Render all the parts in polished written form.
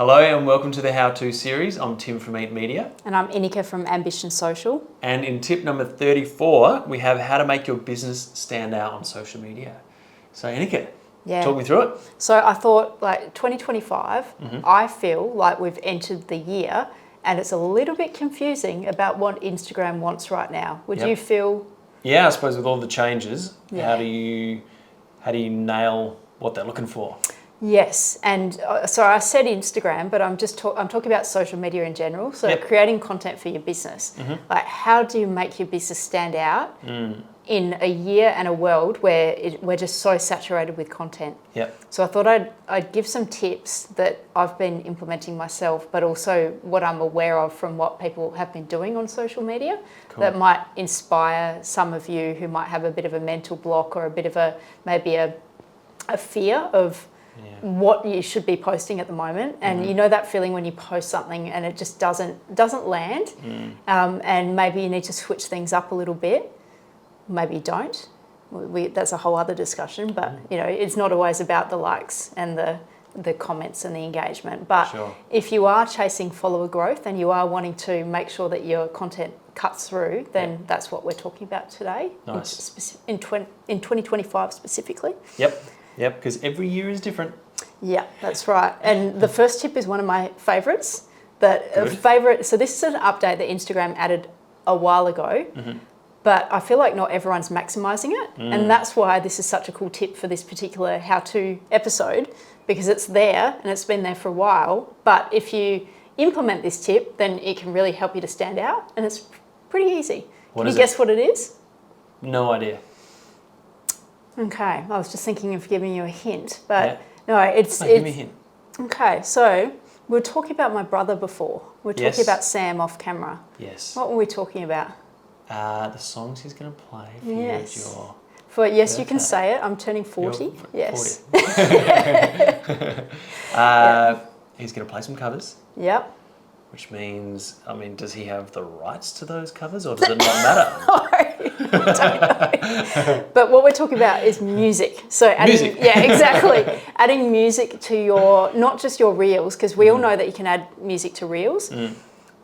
Hello and welcome to the How To series. I'm Tim from Eat Media. And I'm Inika from Ambition Social. And in tip number 34, we have how to make your business stand out on social media. So Inika, talk me through it. So I thought 2025, I feel like we've entered the year and it's a little bit confusing about what Instagram wants right now. Would you feel? Yeah, I suppose with all the changes, how do you nail what they're looking for? Yes, and so I said Instagram, but I'm talking about social media in general. So creating content for your business. Like, how do you make your business stand out in a year and a world where we're just so saturated with content? So I thought I'd give some tips that I've been implementing myself, but also what I'm aware of from what people have been doing on social media that might inspire some of you who might have a bit of a mental block or a bit of maybe a fear of what you should be posting at the moment, and you know that feeling when you post something and it just doesn't land, and maybe you need to switch things up a little bit. Maybe you don't. That's a whole other discussion, but it's not always about the likes and the comments and the engagement. But if you are chasing follower growth and you are wanting to make sure that your content cuts through, then that's what we're talking about today. Nice. In 2025 specifically. Yep, because every year is different. Yeah, that's right. And the first tip is one of my favourites. So this is an update that Instagram added a while ago, but I feel like not everyone's maximising it. And that's why this is such a cool tip for this particular how-to episode, because it's there and it's been there for a while. But if you implement this tip, then it can really help you to stand out. And it's pretty easy. Can you guess what it is? No idea. Okay, I was just thinking of giving you a hint, but no, give me a hint. Okay, so we were talking about my brother before. We were talking about Sam off camera. Yes. What were we talking about? The songs he's going to play for you at your birthday. You can say it. I'm turning 40. Yes. 40. He's going to play some covers. Yep. Which means, does he have the rights to those covers, or does it not matter? No, I don't know. But what we're talking about is music. So adding, exactly. Adding music to not just your reels, because we all know that you can add music to reels,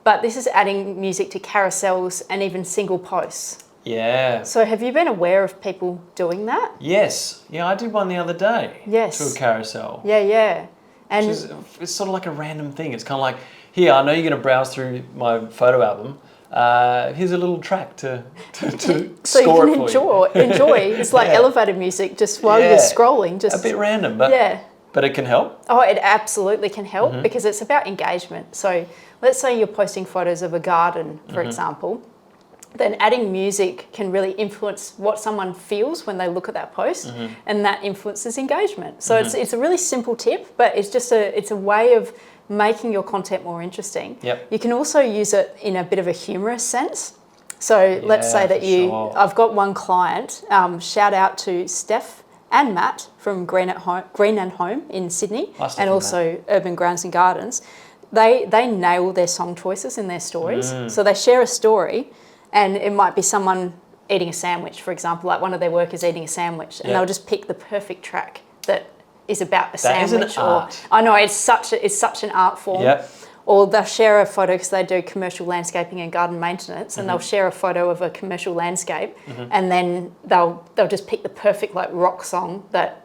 but this is adding music to carousels and even single posts. Yeah. So have you been aware of people doing that? Yes. Yeah, I did one the other day. Yes. To a carousel. Yeah. And it's sort of like a random thing. It's kind of like, here, I know you're going to browse through my photo album. Here's a little track to so score you can enjoy. It's like elevator music just while you're scrolling. Just a bit random, but it can help. Oh, it absolutely can help because it's about engagement. So let's say you're posting photos of a garden, for example. Then adding music can really influence what someone feels when they look at that post, and that influences engagement. So it's a really simple tip, but it's a way of making your content more interesting. You can also use it in a bit of a humorous sense. So let's say that I've got one client, shout out to Steph and Matt from Green and Home in Sydney, and also Urban Grounds and Gardens. They nail their song choices in their stories. So they share a story, and it might be someone eating a sandwich, for example, like one of their workers eating a sandwich, and they'll just pick the perfect track that is about a sandwich. That is an art. I know, it's such an art form. Or they'll share a photo because they do commercial landscaping and garden maintenance, and they'll share a photo of a commercial landscape, and then they'll just pick the perfect rock song that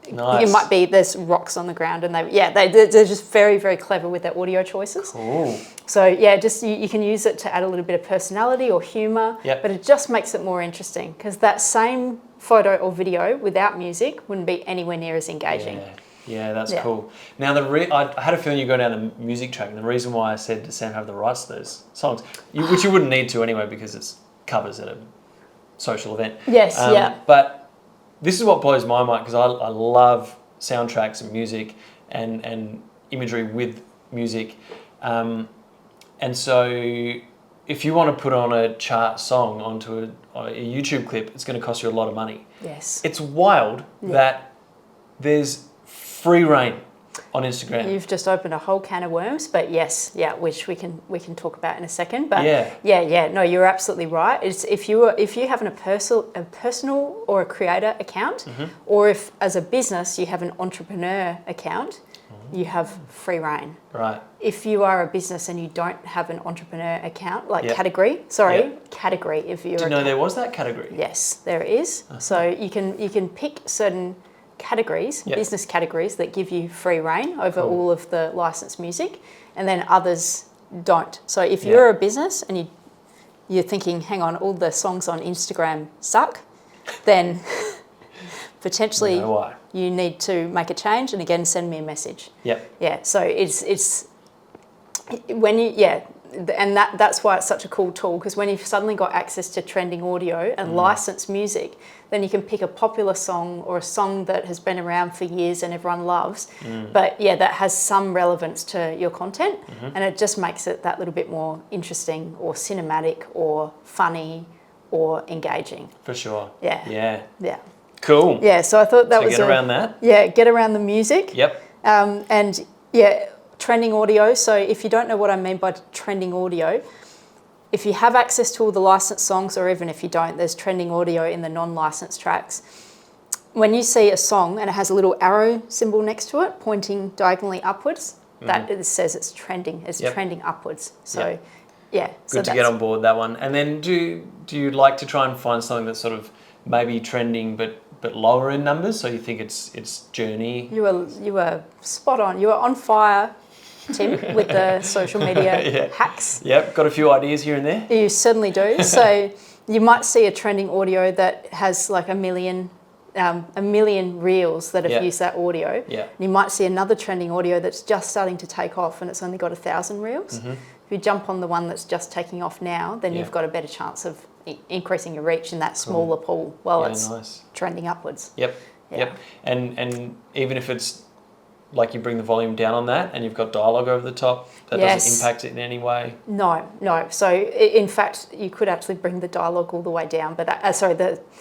it might be. There's rocks on the ground, and they're just very, very clever with their audio choices. Cool. So just you can use it to add a little bit of personality or humour, but it just makes it more interesting because that same photo or video without music wouldn't be anywhere near as engaging. Yeah, that's cool. Now, I had a feeling you go down the music track, and the reason why I said to Sam have the rights to those songs, which you wouldn't need to anyway because it's covers at a social event. Yes, But this is what blows my mind because I love soundtracks and music and imagery with music. And so if you want to put on a chart song onto a YouTube clip, it's going to cost you a lot of money. Yes. It's wild that there's free reign on Instagram. You've just opened a whole can of worms, but which we can talk about in a second. But no, you're absolutely right. It's if you have a personal or a creator account, or if as a business you have an entrepreneur account, you have free reign. Right. If you are a business and you don't have an entrepreneur account, like Yep. category, category. Did you know there was that category? Yes, there is. So you can pick certain categories, Yep. business categories that give you free reign over all of the licensed music, and then others don't. So if you're a business and you're thinking, hang on, all the songs on Instagram suck, then potentially you need to make a change, and again, send me a message. Yep. Yeah, so it's when you, and that's why it's such a cool tool, because when you've suddenly got access to trending audio and licensed music, then you can pick a popular song or a song that has been around for years and everyone loves, but that has some relevance to your content, and it just makes it that little bit more interesting or cinematic or funny or engaging. For sure. Yeah. Cool. Yeah, so I thought that so was get around that. Yeah, get around the music. Yep. And trending audio. So if you don't know what I mean by trending audio, if you have access to all the licensed songs, or even if you don't, there's trending audio in the non-licensed tracks. When you see a song and it has a little arrow symbol next to it pointing diagonally upwards, that it says it's trending. It's trending upwards. So Good to get on board that one. And then do you like to try and find something that's sort of maybe trending but lower in numbers? So you think it's journey? You were spot on. You were on fire, Tim, with the social media hacks. Yep, got a few ideas here and there. You certainly do. So you might see a trending audio that has like a million reels that have used that audio. Yeah. You might see another trending audio that's just starting to take off and it's only got 1,000 reels. If you jump on the one that's just taking off now, then you've got a better chance of increasing your reach in that smaller pool while it's trending upwards. Yep. And even if it's like you bring the volume down on that and you've got dialogue over the top, that doesn't impact it in any way? No. So in fact, you could actually bring the dialogue all the way down, but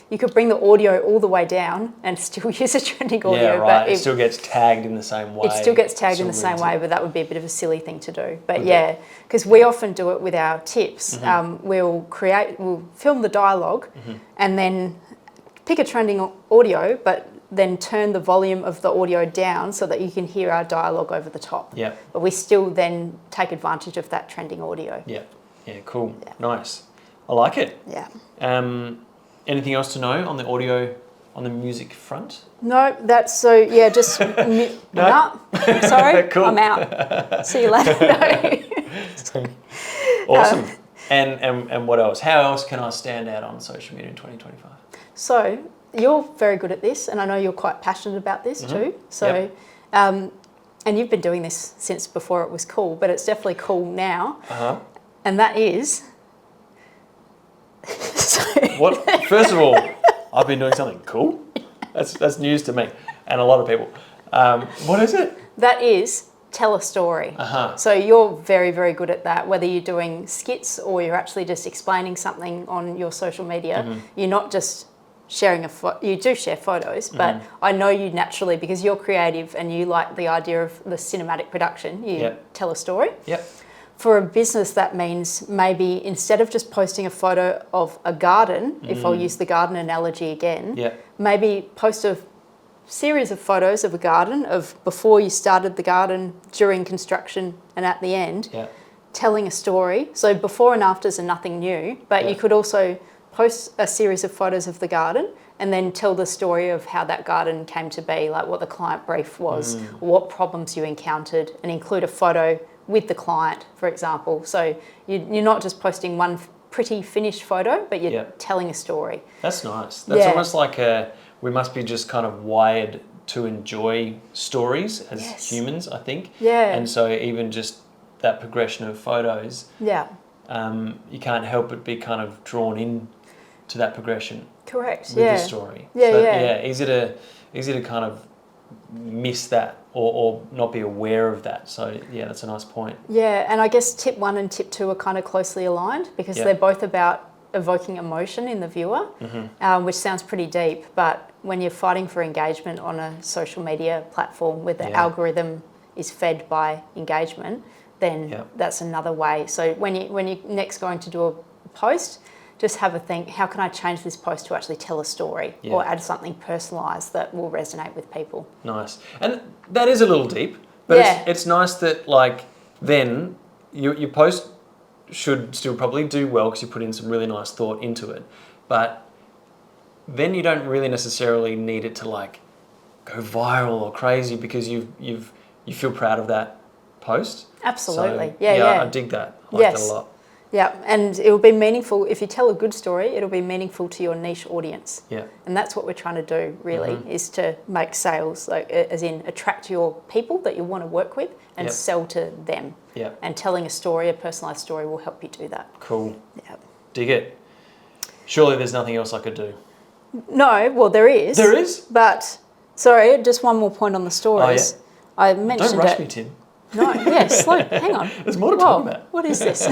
you could bring the audio all the way down and still use a trending audio. Yeah, right. But it still gets tagged in the same way. It still gets tagged in the same way, but that would be a bit of a silly thing to do. But because we often do it with our tips. We'll film the dialogue and then pick a trending audio, but then turn the volume of the audio down so that you can hear our dialogue over the top. Yeah. But we still then take advantage of that trending audio. Yeah. Yeah, cool. Yeah. Nice. I like it. Yeah. Anything else to know on the audio, on the music front? No, that's just... No? Sorry, cool. I'm out. See you later. Awesome. And what else? How else can I stand out on social media in 2025? So... You're very good at this, and I know you're quite passionate about this too. So, and you've been doing this since before it was cool, but it's definitely cool now. And that is... What? First of all, I've been doing something cool? That's news to me and a lot of people. What is it? That is tell a story. So you're very, very good at that, whether you're doing skits or you're actually just explaining something on your social media. You're not just... sharing you do share photos, but I know you naturally, because you're creative and you like the idea of the cinematic production, you tell a story. For a business, that means maybe instead of just posting a photo of a garden, if I'll use the garden analogy again, maybe post a series of photos of a garden, of before you started the garden, during construction, and at the end, telling a story. So before and afters are nothing new, but you could also post a series of photos of the garden and then tell the story of how that garden came to be, like what the client brief was, or what problems you encountered, and include a photo with the client, for example. So you're not just posting one pretty finished photo, but you're telling a story. That's nice. That's almost like we must be just kind of wired to enjoy stories as humans, I think. Yeah. And so even just that progression of photos, you can't help but be kind of drawn in to that progression. Correct. With the story. Easy to kind of miss that or not be aware of that. So that's a nice point. Yeah, and I guess tip 1 and tip 2 are kind of closely aligned, because they're both about evoking emotion in the viewer, which sounds pretty deep, but when you're fighting for engagement on a social media platform where the algorithm is fed by engagement, then that's another way. So when you're next going to do a post, just have a think, how can I change this post to actually tell a story or add something personalised that will resonate with people? Nice. And that is a little deep, But Yeah. it's nice that like then your post should still probably do well because you put in some really nice thought into it, but then you don't really necessarily need it to like go viral or crazy because you feel proud of that post. Absolutely. So, Yeah. I dig that. I like that Yes. a lot. Yeah, and it will be meaningful. If you tell a good story, it'll be meaningful to your niche audience. Yeah. And that's what we're trying to do, really, is to make sales, like as in attract your people that you want to work with and Yep. sell to them. Yeah. And telling a story, a personalised story, will help you do that. Cool. Yeah. Dig it. Surely there's nothing else I could do. No, well, there is. There is? But, sorry, just one more point on the stories. I mentioned Don't rush it. me, Tim. No, yeah, slow. Hang on. There's more to Whoa, talk about. what is this?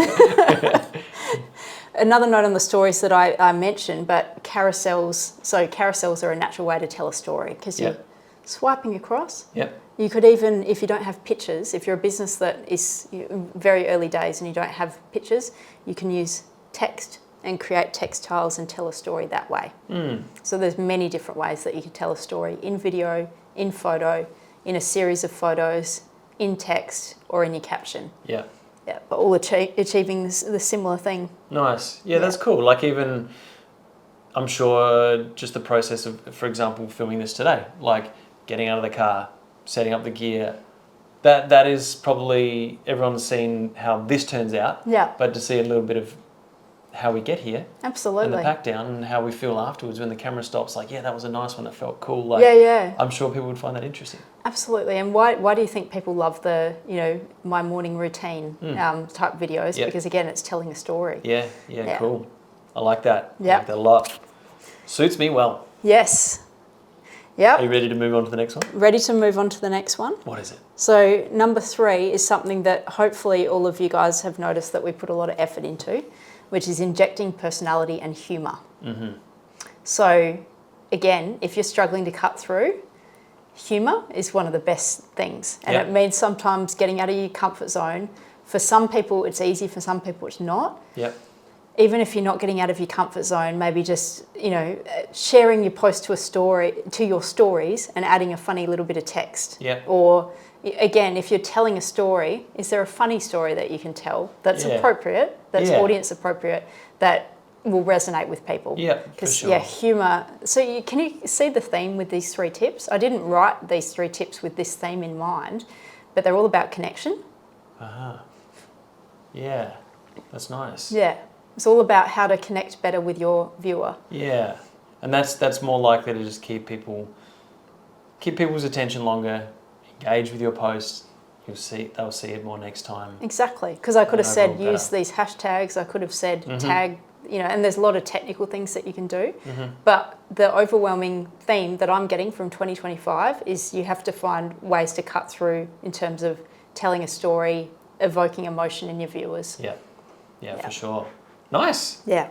Another note on the stories that I mentioned, but carousels. So carousels are a natural way to tell a story because you're swiping across. Yep. You could even, if you don't have pictures, if you're a business that is very early days and you don't have pictures, you can use text and create textiles and tell a story that way. So there's many different ways that you can tell a story: in video, in photo, in a series of photos, in text, or in your caption. Yeah. Yeah, but all achieving the similar thing. Nice. Yeah, that's cool. Like even, I'm sure just the process of, for example, filming this today, like getting out of the car, setting up the gear, that is probably, everyone's seen how this turns out. Yeah. But to see a little bit of how we get here and Absolutely. the pack down and how we feel afterwards when the camera stops, like, yeah, that was a nice one, that felt cool. Like, Yeah. I'm sure people would find that interesting. Absolutely. And why do you think people love the, my morning routine type videos? Yep. Because again, it's telling a story. Yeah, cool. I like that. I Yep. like that a lot. Suits me well. Yes. Are Yep. you ready to move on to the next one? Ready to move on to the next one? What is it? So number 3 is something that hopefully all of you guys have noticed that we put a lot of effort into, which is injecting personality and humour. So again, if you're struggling to cut through, humour is one of the best things. And Yep. it means sometimes getting out of your comfort zone. For some people it's easy, for some people it's not. Yep. Even if you're not getting out of your comfort zone, maybe just, sharing your post to your stories and adding a funny little bit of text. Yep. Or again, if you're telling a story, is there a funny story that you can tell that's appropriate, that's audience appropriate, that will resonate with people? Yeah, for Because sure. humour. So can you see the theme with these 3 tips? I didn't write these 3 tips with this theme in mind, but they're all about connection. Yeah, that's nice. Yeah. It's all about how to connect better with your viewer. Yeah, and that's more likely to just keep people's attention longer, engage with your post. They'll see it more next time. Exactly, because I could have said overall use these hashtags. I could have said tag, and there's a lot of technical things that you can do. But the overwhelming theme that I'm getting from 2025 is you have to find ways to cut through in terms of telling a story, evoking emotion in your viewers. Yeah, for sure. Nice. Yeah.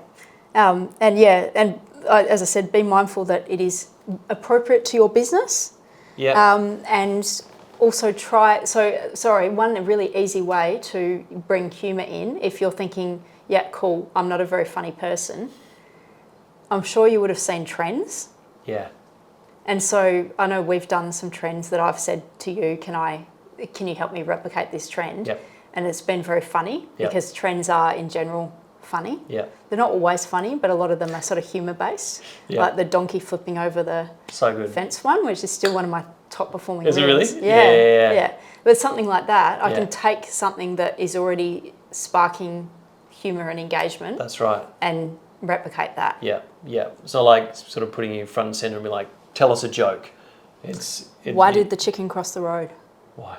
As I said, be mindful that it is appropriate to your business. Yeah. And also one really easy way to bring humour in, if you're thinking, yeah, cool, I'm not a very funny person, I'm sure you would have seen trends. Yeah. And so I know we've done some trends that I've said to you, can you help me replicate this trend? Yep. And it's been very funny because trends are in general funny. Yeah. They're not always funny, but a lot of them are sort of humour based. Yeah. Like the donkey flipping over the So good. fence one, which is still one of my top performing Is it reels. really? Yeah. But something like that, I Yeah. can take something that is already sparking humour and engagement That's right. and replicate that. Yeah. It's not like sort of putting you front and center and be like, tell us a joke. Why did the chicken cross the road? Why?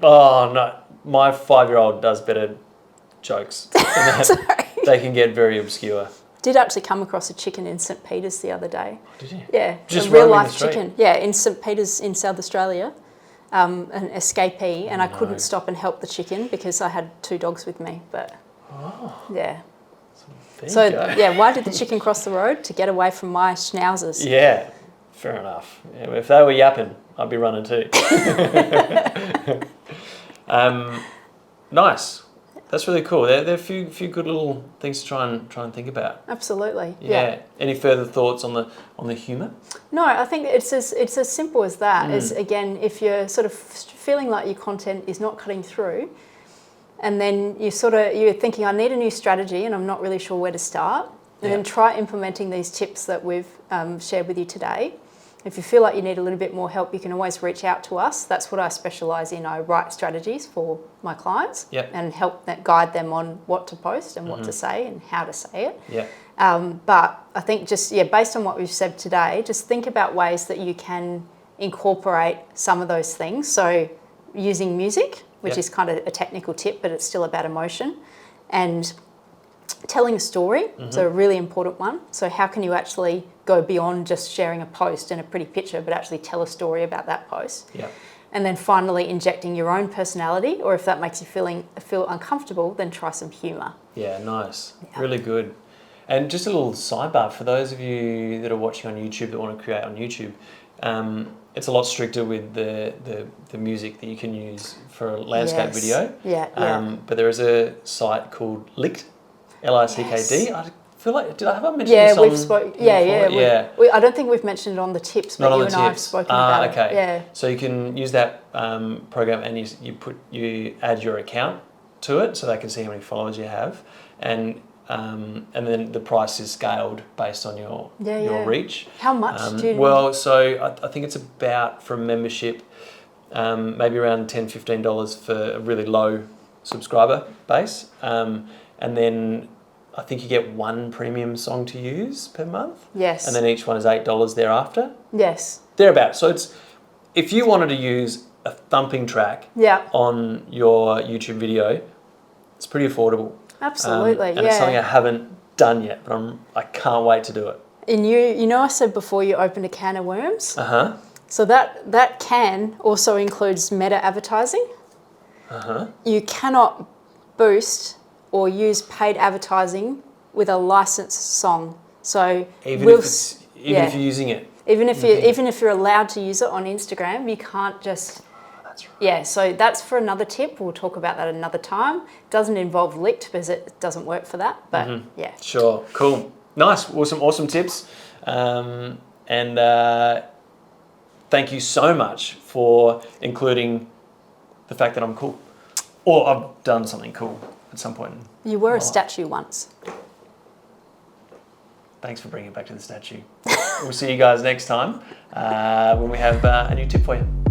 Oh no, my 5-year-old does better jokes than that. Sorry. They can get very obscure. Did actually come across a chicken in St. Peter's the other day. Did you? Yeah, Just a real roaming life the street? chicken. Yeah, in St. Peter's in South Australia, an escapee, and I couldn't stop and help the chicken because I had 2 dogs with me. But yeah. There you go. Yeah, why did the chicken cross the road? To get away from my schnauzers. Yeah, fair enough. Yeah, if they were yapping, I'd be running too. Nice. That's really cool. There are a few good little things to try and think about. Absolutely. Yeah. Any further thoughts on the humour? No, I think it's as simple as that. Is again, if you're sort of feeling like your content is not cutting through, and then you're thinking, I need a new strategy, and I'm not really sure where to start. And then try implementing these tips that we've shared with you today. If you feel like you need a little bit more help, you can always reach out to us. That's what I specialise in. I write strategies for my clients and help guide them on what to post and what to say and how to say it. But I think based on what we've said today, just think about ways that you can incorporate some of those things. So using music, which is kind of a technical tip, but it's still about emotion, and telling a story, so a really important one. So how can you actually go beyond just sharing a post and a pretty picture, but actually tell a story about that post? And then finally injecting your own personality, or if that makes you feel uncomfortable, then try some humour. Yeah, nice. Yeah. Really good. And just a little sidebar for those of you that are watching on YouTube that want to create on YouTube. It's a lot stricter with the music that you can use for a landscape video. But there is a site called Lickd, Lickd. I feel like, have I mentioned this on? We've spoken. I don't think we've mentioned it on the tips, but you and I have spoken about it. Yeah. So you can use that program, and you add your account to it, so they can see how many followers you have, and then the price is scaled based on your reach. How much do you? Well, so I think it's about, for a membership, maybe around $10-15 for a really low subscriber base, and then I think you get one premium song to use per month. Yes. And then each one is $8 thereafter. Yes. Thereabouts. So if you wanted to use a thumping track on your YouTube video, it's pretty affordable. Absolutely. And it's something I haven't done yet, but I can't wait to do it. And I said before you opened a can of worms. So that can also includes meta advertising. You cannot boost or use paid advertising with a licensed song. So even if you're using it, even if you're allowed to use it on Instagram, you can't just. That's right. Yeah, so that's for another tip. We'll talk about that another time. It doesn't involve Lickd because it doesn't work for that. But Sure, cool, nice, awesome tips, and thank you so much for including the fact that I'm cool, or I've done something cool at some point. You were a statue once. Thanks for bringing it back to the statue. We'll see you guys next time when we have a new tip for you.